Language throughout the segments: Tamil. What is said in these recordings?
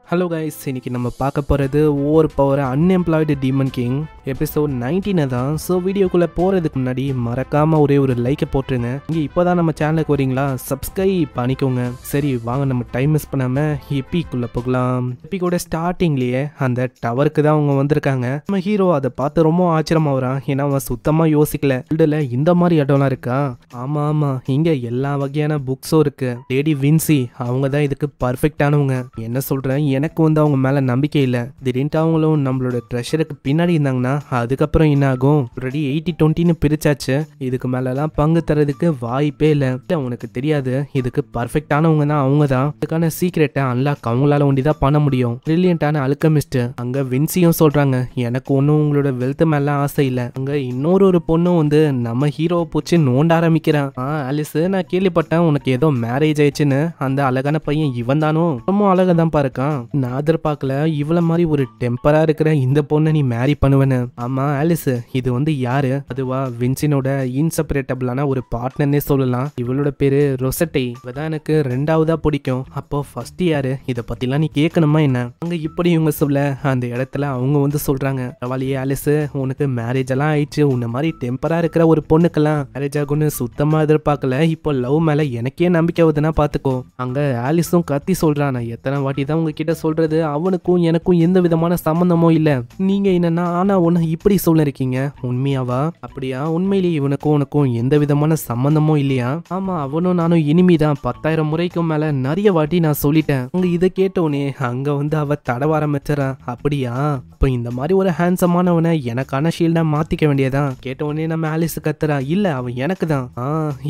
ஹலோ கைஸ், இன்னைக்கு நம்ம பார்க்க போகிறது over power unemployed demon king episode 19 தான். ஸோ வீடியோக்குள்ளே போகிறதுக்கு முன்னாடி மறக்காமல் ஒரே ஒரு லைக்கை போட்டுருங்க. இங்கே இப்போ தான் நம்ம சேனலுக்கு வரீங்களா, சப்ஸ்கிரைப் பண்ணிக்கோங்க. சரி வாங்க, நம்ம டைம் மிஸ் பண்ணாமல் எப்பிக்குள்ளே போகலாம். எப்பிக்கோட ஸ்டார்டிங்லேயே அந்த டவருக்கு தான் அவங்க வந்திருக்காங்க. நம்ம ஹீரோ அதை பார்த்து ரொம்ப ஆச்சரியமாக வரான். ஏன்னா அவன் சுத்தமாக யோசிக்கல, ஃபீல்டில் இந்த மாதிரி இடம்லாம் இருக்கா. ஆமாம் ஆமாம், இங்கே எல்லா வகையான புக்ஸும் இருக்கு. லேடி வின்சி அவங்க தான் இதுக்கு பர்ஃபெக்டானவங்க. என்ன சொல்கிறேன், எனக்கு வந்து அவங்க மேல நம்பிக்கை இல்லை. திடீர்னு அவங்களும் நம்மளோட ட்ரெஷருக்கு பின்னாடி இருந்தாங்கன்னா அதுக்கப்புறம் என்ன ஆகும்? ஆல்ரெடி 80-20ன்னு பிரிச்சாச்சு. இதுக்கு மேலலாம் பங்கு தரதுக்கு வாய்ப்பே இல்லை. உனக்கு தெரியாது, இதுக்கு பர்ஃபெக்டானவங்க தான் அவங்க தான். இதுக்கான சீக்ரெட்டை அன்லாக் அவங்களால ஒண்டிதான் பண்ண முடியும். பிரில்லியண்டான அல்கமிஸ்ட். அங்க வின்சியும் சொல்றாங்க, எனக்கு ஒன்றும் உங்களோட வெல்த் மேல ஆசை இல்லை. அங்க இன்னொரு பொண்ணும் வந்து நம்ம ஹீரோவை பூச்சி நோண்ட ஆரம்பிக்கிறான். ஆலிஸ், நான் கேள்விப்பட்டேன் உனக்கு ஏதோ மேரேஜ் ஆயிடுச்சுன்னு. அந்த அழகான பையன் இவன் தானோ? ரொம்ப அழகா தான் பாருக்கான். நான் எதிர்பார்க்கல இவ்வளவு மாதிரி ஒரு டெம்பரா இருக்கிற இந்த பொண்ணை நீ மேரி பண்ணுவேன்னு. ஆமா ஆலிஸ், இது வந்து யாரு? அதுவா வின்சினோட இன்செப்பரேட்டபிளான ஒரு பார்ட்னர்னே சொல்லலாம். இவளோட பேரு ரொசட்டை. இவதான் எனக்கு ரெண்டாவதா பிடிக்கும். அப்போ ஃபர்ஸ்ட் யாரு? இதை பத்திலாம் நீ கேட்கணுமா என்ன? அங்க இப்படி இவங்க சொல்ல அந்த இடத்துல அவங்க வந்து சொல்றாங்க, பரவாயில்லையே ஆலிஸ், உனக்கு மேரேஜ் எல்லாம் ஆயிடுச்சு. உன்ன மாதிரி டெம்பரா இருக்கிற ஒரு பொண்ணுக்கெல்லாம் மேரேஜ் ஆகும்னு சுத்தமா எதிர்பார்க்கல. இப்போ லவ் மேல எனக்கே நம்பிக்கை வருதுன்னா பாத்துக்கோ. அங்க ஆலிஸும் கத்தி சொல்றான், நான் எத்தனை வாட்டி தான் உங்ககிட்ட சொல்றது, அவனுக்கும் எனக்கும் எந்த விதமான சம்பந்தமும் இல்ல. நீங்க என்னன்னா ஆனா ஒன்னு இப்படி சொல்லிருக்கீங்க, உண்மையாவா? அப்படியா? உண்மையிலேயே இவனுக்கும் உனக்கும் எந்த விதமான சம்பந்தமும் இல்லையா? ஆமா, அவனும் நானும் இனிமைதான். 10,000 முறைக்கும் மேல நிறைய வாட்டி நான் சொல்லிட்டேன். அங்க இதை கேட்டோனே அங்க வந்து அவ தடவ ஆரம்பிச்சா. அப்படியா? இப்போ இந்த மாதிரி ஒரு ஹேண்ட்ஸமானவனை எனக்கான ஷீல்டா மாத்திக்க வேண்டியதான். கேட்டோடனே நம்ம ஆலிஸ் கத்துறா, இல்ல அவன் எனக்கு தான்.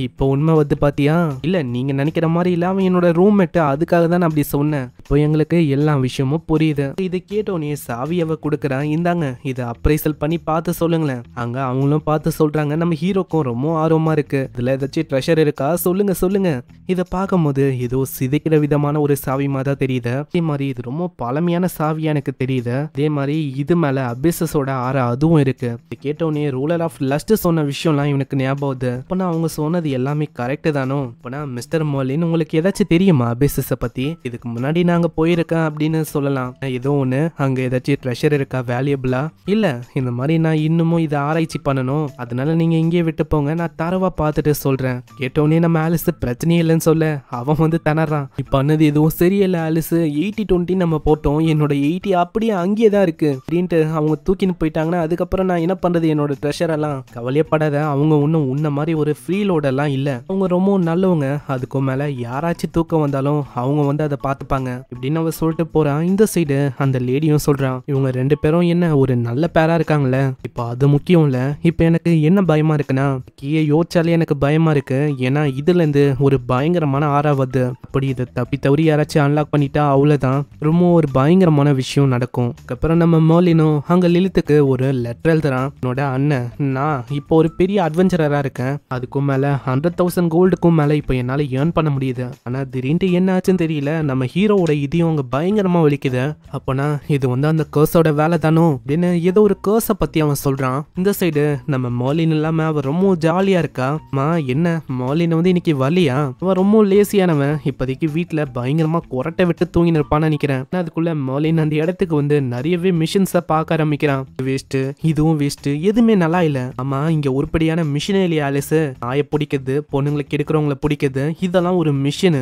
இப்போ உண்மை வந்து பாத்தியா? இல்ல நீங்க நினைக்கிற மாதிரி இல்ல, அவன் என்னோட ரூம்மேட். அதுக்காக தான் நான் அப்படி சொன்னேன். இப்போ எங்களுக்கு எல்லா விஷயமும் புரியுது. இதை கேட்டோனே சாவியவ கொடுக்குறான், இந்தாங்க இதை அப்ரைசல் பண்ணி பார்த்து சொல்லுங்களேன். அங்க அவங்களும் பார்த்து சொல்றாங்க. நம்ம ஹீரோக்கும் ரொம்ப ஆர்வமா இருக்கு. இதுல ஏதாச்சும் ட்ரெஷர் இருக்கா, சொல்லுங்க சொல்லுங்க. இதை பார்க்கும்போது ஏதோ சிதைக்கிற விதமான ஒரு சாவி மாதிரி தான் தெரியுது. அதே மாதிரி இது ரொம்ப பழமையான சாவியா எனக்கு தெரியுது. அதே மாதிரி இது மேல அபிசஸோட ஆற அதுவும் இருக்கு. இது கேட்டோனே ரூலர் ஆஃப் லஸ்ட் சொன்ன விஷயம்லாம் இவனுக்கு ஞாபகம் வருது. அப்பனா அவங்க சொன்னது எல்லாமே கரெக்ட் தானோ? அப்பனா மிஸ்டர் மோலின், உங்களுக்கு ஏதாச்சும் தெரியுமா அபிசஸ பத்தி? இதுக்கு முன்னாடி நாங்க போயிருக்கேன் அப்படின்னு சொல்லலாம். ஏதோ ஒண்ணு அங்க ஏதாச்சும் ட்ரெஷர் இருக்கா வேல்யூபிளா? இல்ல, இந்த மாதிரி நான் இன்னமும் இதை ஆராய்ச்சி பண்ணணும். அதனால நீங்க இங்கே விட்டு போங்க, நான் தரவா பார்த்துட்டு சொல்றேன். கேட்டோனே நம்ம ஆலிஸ் பிரச்சனையே இல்லைன்னு சொல்ல அவன் வந்து திணறான். இப்ப பண்ணது எதுவும் சரியில்லை ஆலிஸ். 80-20 நம்ம போட்டோம், என்னோட 80 அப்படியே அங்கேயே தான் இருக்கு அப்படின்ட்டு அவங்க தூக்கின்னு போயிட்டாங்கன்னா அதுக்கப்புறம் நான் என்ன பண்றது என்னோட ட்ரெஷர் எல்லாம்? கவலையப்படாத, அவங்க ஒன்னும் உன்ன மாதிரி ஒரு ஃப்ரீ லோட் எல்லாம் இல்ல. அவங்க ரொம்ப நல்லவங்க. அதுக்கும் மேல யாராச்சும் தூக்கம் வந்தாலும் அவங்க வந்து அதை பார்த்துப்பாங்க இப்படின்னு அவ சொல்லிட்டு போறான். இந்த சைடு அந்த லேடியும் சொல்றான், இவங்க ரெண்டு பேரும் என்ன ஒரு நல்ல பேரா இருக்காங்களே, இப்போ அது முக்கியம் இல்ல. இப்போ எனக்கு என்ன பயமா இருக்குன்னா, கீழே யோசிச்சாலே எனக்கு பயமா இருக்கு. ஏன்னா இதுல இருந்து ஒரு பயங்கரமான ஆறா வருது. அப்படி இதை தப்பி தவறி யாராச்சும் அன்லாக் பண்ணிட்டா அவ்வளவுதான், ரொம்ப ஒரு பயங்கரமான விஷயம் நடக்கும். அதுக்கப்புறம் நம்ம மோலினும் அங்க லிலித்துக்கு ஒரு லெட்டர் எழுதுறான். என்னோட அண்ணன், நான் இப்போ ஒரு பெரிய அட்வென்ச்சரரா இருக்கேன். அதுக்கும் மேல 100,000 கோல்டுக்கும் மேல இப்போ என்னால ஏர்ன் பண்ண முடியுது. ஆனா திடீர்னு என்ன ஆச்சுன்னு தெரியல, நம்ம ஹீரோவோட இதையும் அங்க பயங்கரமா வலிக்குது. அப்பனா இது வந்து அந்த கர்ஸோட வேலை தானோ அப்படின்னு ஏதோ ஒரு கர்ஸை பத்தி அவன் சொல்றான். இந்த சைடு நம்ம மோலின் இல்லாம அவ ரொம்ப ஜாலியா இருக்கா. என்ன மோலின் வந்து இன்னைக்கு வலியா? அவன் ரொம்ப லேசியானவன். இப்போதைக்கு வீட்டுல பயங்கரமா கொரட்டை விட்டு தூங்கி நிற்பான்னு நினைக்கிறேன். அதுக்குள்ள மோலின் அந்த இடத்துக்கு வந்து நிறையவே மிஷின்ஸை பார்க்க ஆரம்பிக்கிறான். வேஸ்ட், இதுவும் வேஸ்ட், எதுவுமே நல்லா இல்ல. ஆமா, இங்க உருப்படியான மிஷினே இல்லையா ஆலிஸ்? நாயை பிடிக்கிறது, பொண்ணுங்களை கெடுக்கிறவங்களை பிடிக்கிறது, இதெல்லாம் ஒரு மிஷின்.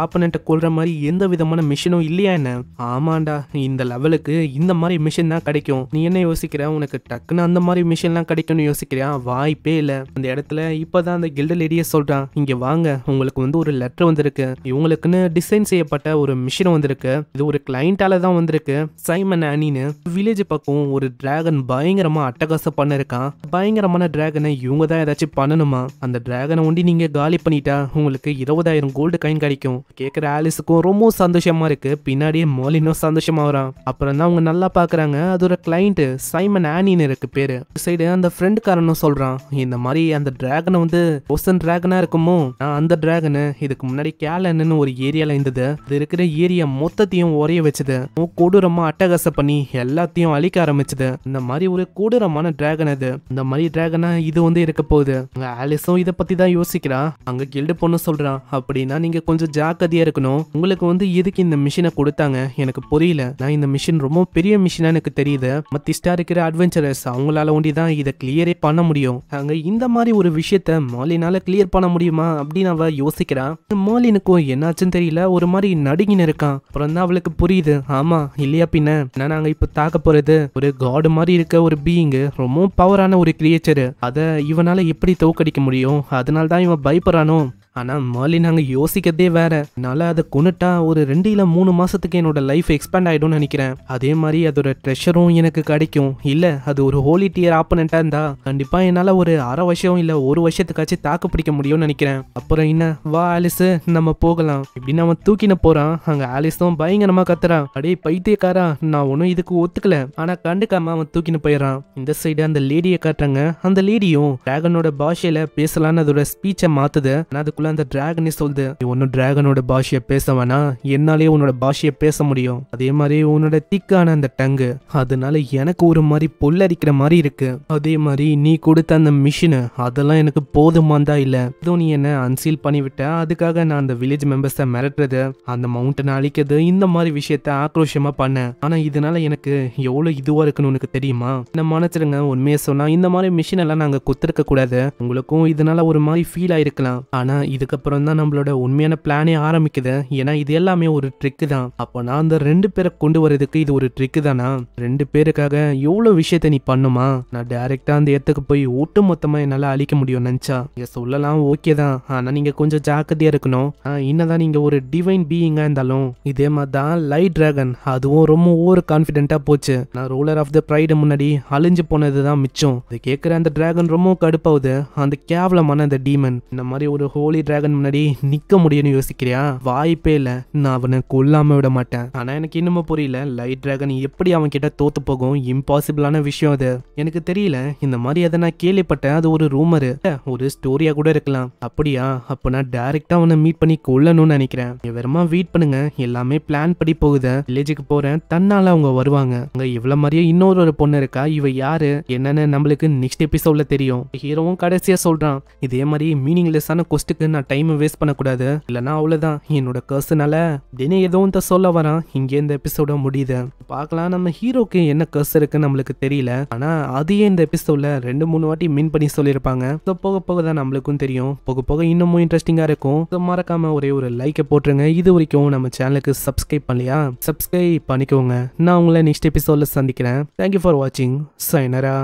ஆப்பனண்ட்டை கொள்ற மாதிரி எந்த விதமான மிஷினும் இல்லையா என்ன? ஆமாண்டா, இந்த லெவலுக்கு இந்த மாதிரி மிஷின் தான் கிடைக்கும். நீ என்ன யோசிக்கிற, உனக்கு டக்குன்னு அந்த மாதிரி மிஷின்லாம் கிடைக்கும்னு யோசிக்கிறியா? வாய்ப்பே இல்ல. அந்த இடத்துல இப்பதான் அந்த கில்டு லேடியே சொல்றான், இங்க வாங்க, உங்களுக்கு வந்து ஒரு லெட்டர் வந்திருக்கு. இவங்களுக்குன்னு டிசைன் செய்யப்பட்ட ஒரு மிஷின் வந்திருக்கு. இது ஒரு கிளைண்டால தான் வந்திருக்கு. சைமன் ஆனின்னு வில்லேஜ் பக்கம் ஒரு டிராகன் பயங்கரமா அட்டகாசம் பண்ணிருக்கான். பயங்கரமான டிராகனை இவங்க தான் ஏதாச்சும் பண்ணணுமா? அந்த டிராகனை ஒண்டி நீங்க காலி பண்ணிட்டா உங்களுக்கு 20,000 கோல்டு காயின் கிடைக்கும். கேட்கிற ஆலிஸுக்கும் ரொம்ப சந்தோஷமா இருக்கு. பின்னாடியே மோலினும் சந்தோஷமா வரான். அப்புறம் தான் அவங்க நல்லா பாக்குறாங்க, அது ஒரு கிளைண்ட் சைமன் ஆனின்னு இருக்கு பேரு. சைடு அந்த ஃப்ரெண்ட் காரனும் சொல்றான், இந்த மாதிரி அந்த டிராகனை வந்து ஓசன் டிராகனா இருக்குமோ, அந்த டிராகனு இதுக்கு முன்னாடி கேலன்னு ஒரு ஏரியால இருந்தது. அது இருக்கிற ஏரியா மொத்தத்தையும் உரைய வச்சது. கொடூரமா அட்டகாசம் பண்ணி எல்லாத்தையும் அழிக்க ஆரம்பிச்சது. இந்த மாதிரி ஒரு கொடூரமான டிராகன் அது. இந்த மாதிரி டிராகனா இது வந்து இருக்க போகுது. ஆலிஸும் இதை பத்தி தான் யோசிக்கிறா. அங்க கில்டு பொண்ணு சொல்றான், அப்படின்னா நீங்க கொஞ்சம் ஜாக்கிரதையா இருக்கணும். உங்களுக்கு வந்து எதுக்கு இந்த மிஷினை கொடுத்து கொடுத்தாங்க எனக்கு புரியல. நான் இந்த மிஷின் ரொம்ப பெரிய மிஷினா எனக்கு தெரியுது. மத்திஸ்டா இருக்கிற அட்வென்ச்சரஸ் அவங்களால ஒண்டிதான் இதை கிளியரே பண்ண முடியும். அங்க இந்த மாதிரி ஒரு விஷயத்த மாலினால கிளியர் பண்ண முடியுமா அப்படின்னு அவ யோசிக்கிறான். மாலினுக்கும் என்னாச்சுன்னு தெரியல, ஒரு மாதிரி நடுங்கின்னு இருக்கான். அப்புறம் தான் அவளுக்கு புரியுது, ஆமா இல்லையா பின்ன நாங்க இப்ப தாக்க போறது ஒரு காடு மாதிரி இருக்க ஒரு பீயிங், ரொம்ப பவரான ஒரு கிரியேச்சர். அதை இவனால எப்படி தோக்கடிக்க முடியும்? அதனால தான் இவன் பயப்படுறானோ. ஆனா மார்லின் அங்க யோசிக்கிறதே வேற. என்னால அதை கொண்டுட்டா ஒரு 2 இல்ல 3 மாசத்துக்கு என்னோட லைஃப் எக்ஸ்பேண்ட் ஆயிடும்னு நினைக்கிறேன். அதே மாதிரி அதோட ட்ரெஷரும் எனக்கு கிடைக்கும். இல்ல அது ஒரு ஹோலி டியர் ஆப்பனண்டா இருந்தா கண்டிப்பா என்னால ஒரு 1/2 வருஷம் இல்ல 1 வருஷத்துக்காச்சும் தாக்கு பிடிக்க முடியும்னு நினைக்கிறேன். அப்புறம் என்ன, வா ஆலிஸ் நம்ம போகலாம் இப்படின்னு அவன் தூக்கின போறான். அங்க ஆலிஸும் பயங்கரமா கத்துறான், அடே பைத்தியக்காரா நான் ஒன்னும் இதுக்கு ஒத்துக்கல. ஆனா கண்டுக்காம அவன் தூக்கின்னு போயிடறான். இந்த சைடு அந்த லேடியை காட்டுறாங்க. அந்த லேடியும் டிராகனோட பாஷையில பேசலான்னு அதோட ஸ்பீச்சை மாத்துது. அதுக்குள்ள அந்த டிராகனே சொல்லுது, நீ ஒன்னும் டிராகனோட பாஷையை பேச வேணா, என்னாலே உன்னோட பாஷையை பேச முடியும். அதே மாதிரி உன்னோட திக்கான அந்த டங்கு அதனால எனக்கு ஒரு மாதிரி பொல்லரிக்கிற மாதிரி இருக்கு. அதே மாதிரி நீ கொடுத்த அந்த மிஷினு அதெல்லாம் எனக்கு போதுமாந்தா இல்ல. இதுவும் நீ என்ன அன்சீல் பண்ணி விட்ட, அதுக்காக நான் அந்த வில்லேஜ் மெம்பர்ஸை மிரட்டுறது, அந்த மவுண்டனை அழிக்கிறது, இந்த மாதிரி விஷயத்த ஆக்ரோஷமா பண்ணேன். ஆனா இதனால எனக்கு எவ்வளவு இதுவா இருக்குன்னு உனக்கு தெரியுமா? நம்ம மன்னிச்சிருங்க, உண்மையை சொன்னா இந்த மாதிரி மிஷின் எல்லாம் நாங்க குத்திருக்க கூடாது. உங்களுக்கும் இதனால ஒரு மாதிரி ஃபீல் ஆயிருக்கலாம். ஆனா இதுக்கப்புறம் தான் நம்மளோட உண்மையான பிளானே ஆரம்பிக்குது. ஏன்னா இது எல்லாமே ஒரு ட்ரிக்கு தான். அப்போ நான் அந்த 2 பேரை கொண்டு வரதுக்கு இது ஒரு ட்ரிக்கு தானா? 2 பேருக்காக எவ்வளவு விஷயத்த நீ பண்ணுமா? நான் டைரக்டா அந்த இடத்துக்கு போய் ஒட்டு மொத்தமா என்னால அழிக்க முடியும் நினைச்சா நீங்க சொல்லலாம், ஓகே தான். ஆனா நீங்க கொஞ்சம் ஜாக்கிரதையா இருக்கணும். என்னதான் நீங்க ஒரு டிவைன் பீயிங்கா இருந்தாலும் இதே மாதிரி தான் லைட் டிராகன் அதுவும் ரொம்ப ஓவர் கான்பிடென்ட்டா போச்சு. நான் ரூலர் ஆஃப் த பிரைடு முன்னாடி அழிஞ்சு போனதுதான் மிச்சம். இதை கேட்கிற அந்த டிராகன் ரொம்ப கடுப்பாகுது. அந்த கேவலமான அந்த டீமன் இந்த மாதிரி ஒரு ஹோலி டிராகன் முன்னாடி நிக்க முடியும்னு யோசிக்கிறியா? வாய்ப்பே இல்ல, நான் அவனை கொல்லாம விட மாட்டேன். ஆனா எனக்கு இன்னும் புரியல, லைட் டிராகன் எப்படி அவன் கிட்ட தோத்து போகும்? இம்பாசிபிளான விஷயம் அது. எனக்கு தெரியல, இந்த மாதிரி அதை நான் கேள்விப்பட்டேன். அது ஒரு ரூமரு, ஒரு ஸ்டோரியா கூட இருக்கலாம். அப்படியா? அப்ப நான் டைரக்டா அவனை மீட் பண்ணி கொல்லணும்னு நினைக்கிறேன். வெறுமா வெயிட் பண்ணுங்க, எல்லாமே பிளான் படி போகுது. வில்லேஜுக்கு போறேன், தன்னால அவங்க வருவாங்க. அங்க இவ்வளவு மாதிரியே இன்னொரு பொண்ணு இருக்கா, இவ யாரு என்னன்னு நம்மளுக்கு நெக்ஸ்ட் எபிசோட்ல தெரியும். ஹீரோவும் கடைசியா சொல்றான், இதே மாதிரி மீனிங்லெஸ்ஸான கொஸ்டுக்கு நான் டைம் வேஸ்ட் பண்ணக்கூடாது, இல்லைன்னா அவ்வளவுதான் என்னோட கர்ஸ்னால தினம் ஏதோ சொல்ல வரான். இங்கே இந்த எபிசோட முடியுது. பார்க்கலாம் நம்ம ஹீரோக்கு என்ன கர்ஸ் இருக்கு நம்மளுக்கு தெரியல. ஆனா அதையே இந்த எபிசோட்ல 2-3 வாட்டி மீன் பண்ணி சொல்லியிருப்பாங்க. போக போக தான் நம்மளுக்கும் தெரியும். போக போக இன்னமும் இன்ட்ரெஸ்டிங்கா இருக்கும். மறக்காம ஒரே ஒரு லைக்கை போட்டுருங்க. இது வரைக்கும் நம்ம சேனலுக்கு சப்ஸ்கிரைப் பண்ணலையா? சப்ஸ்கிரைப் பண்ணிக்கோங்க. நான் உங்களை நெக்ஸ்ட் எபிசோட்ல சந்திக்கிறேன். தேங்க்யூ ஃபார் வாட்சிங். சைனரா.